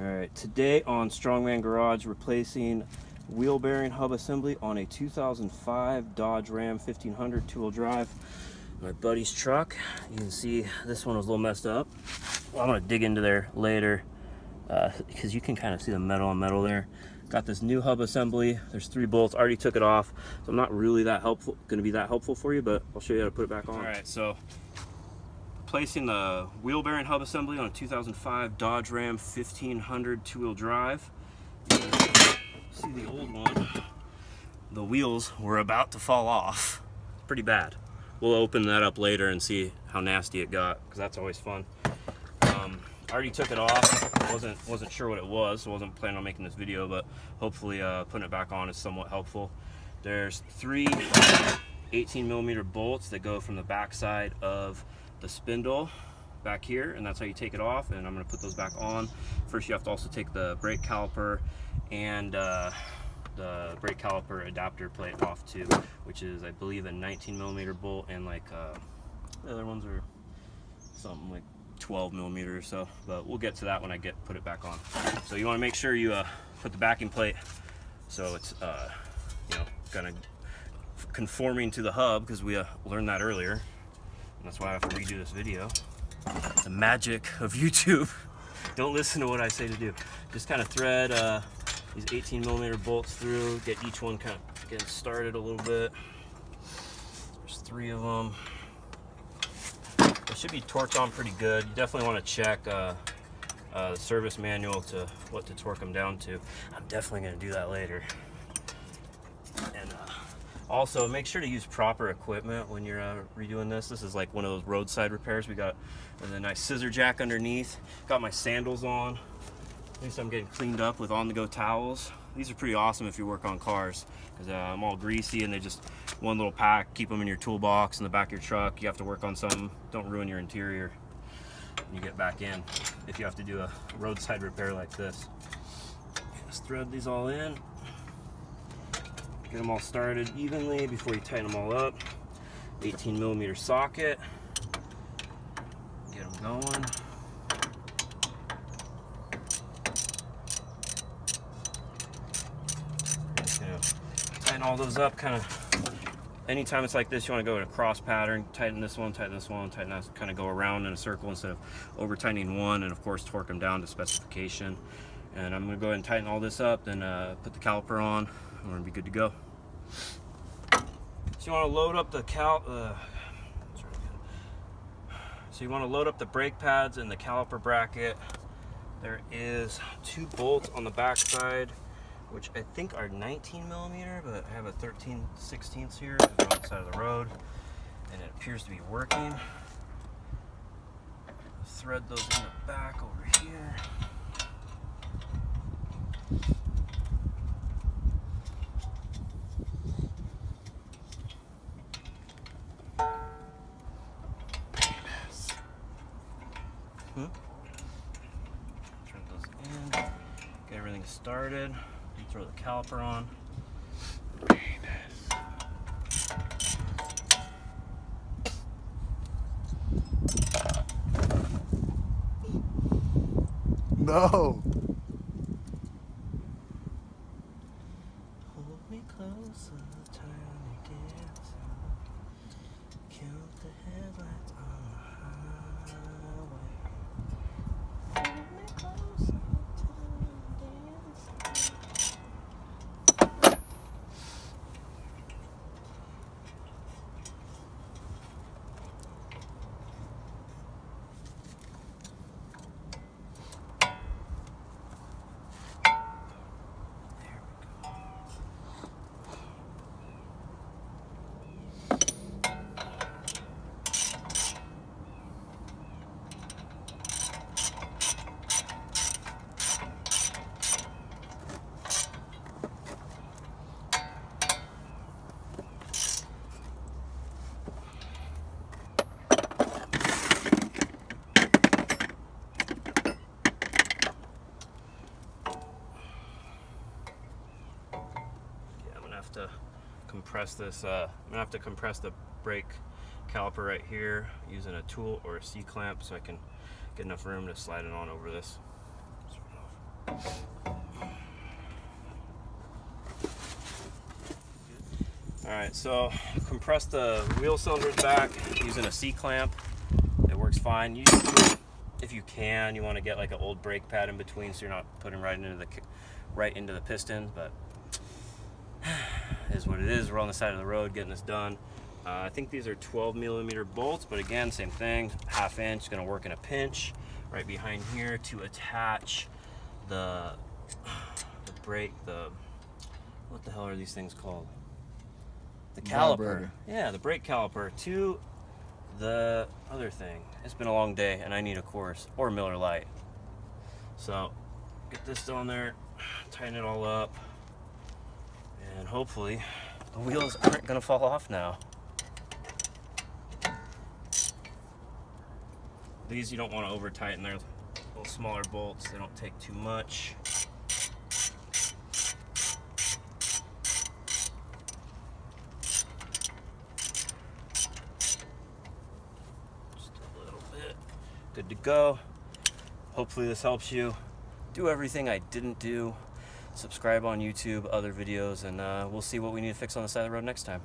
Alright, today on Strongman Garage, replacing wheel bearing hub assembly on a 2005 Dodge Ram 1500 two-wheel drive. My buddy's truck. You can see this one was a little messed up. Well, I'm going to dig into there later because you can kind of see the metal on metal there. Got this new hub assembly. There's 3 bolts. Already took it off, so I'm not really that helpful. Going to be that helpful for you, but I'll show you how to put it back on. Alright, so replacing the wheel bearing hub assembly on a 2005 Dodge Ram 1500 two-wheel drive. See the old one, the wheels were about to fall off. Pretty bad. We'll open that up later and see how nasty it got, because that's always fun. I already took it off. Wasn't sure what it was, so wasn't planning on making this video, but hopefully putting it back on is somewhat helpful. There's 3 18mm bolts that go from the back side of the spindle back here, and that's how you take it off, and I'm going to put those back on. First you have to also take the brake caliper and the brake caliper adapter plate off too, which is I believe a 19mm bolt, and like the other ones are something like 12mm or so, but we'll get to that when I put it back on. So you want to make sure you put the backing plate so it's you know, kind of conforming to the hub, because we learned that earlier. And that's why I have to redo this video. The magic of YouTube. Don't listen to what I say to do. Just kind of thread these 18mm bolts through, get each one kind of getting started a little bit. There's 3 of them. They should be torqued on pretty good. You definitely want to check the service manual to what to torque them down to. I'm definitely going to do that later. And also, make sure to use proper equipment when you're redoing this. This is like one of those roadside repairs. We got a nice scissor jack underneath. Got my sandals on. At least I'm getting cleaned up with on-the-go towels. These are pretty awesome if you work on cars, because I'm all greasy and they just one little pack. Keep them in your toolbox in the back of your truck. You have to work on something, don't ruin your interior when you get back in if you have to do a roadside repair like this. Just thread these all in. Get them all started evenly before you tighten them all up. 18mm socket. Get them going. Just gonna tighten all those up. Kind of anytime it's like this, you want to go in a cross pattern. Tighten this one, tighten this one, tighten that. Kind of go around in a circle instead of over tightening one, and of course torque them down to specification. And I'm going to go ahead and tighten all this up, then put the caliper on. I'm going to be good to go. So you want to load up the brake pads and the caliper bracket. There is 2 bolts on the back side, which I think are 19mm, but I have a 13/16 here on the side of the road, and it appears to be working. Thread those in the back over here. Turn those in, get everything started, and throw the caliper on. No. Hold me closer, turn again. Count the headlights on the highway. Hold me closer, turn again. To compress this, I'm gonna have to compress the brake caliper right here using a tool or a C-clamp so I can get enough room to slide it on over this. Alright, so compress the wheel cylinders back using a C-clamp. It works fine. If you can, you want to get like an old brake pad in between so you're not putting right into the piston, but it is what it is. We're on the side of the road getting this done. I think these are 12mm bolts, but again, same thing, 1/2 inch, going to work in a pinch right behind here to attach the brake, what the hell are these things called? The caliper. Yeah, the brake caliper to the other thing. It's been a long day and I need a Coors or Miller Lite. So get this on there, tighten it all up, and hopefully the wheels aren't gonna fall off now. These you don't want to over tighten, they're little smaller bolts, they don't take too much. Good to go. Hopefully this helps you. Do everything I didn't do. Subscribe on YouTube, other videos, and we'll see what we need to fix on the side of the road next time.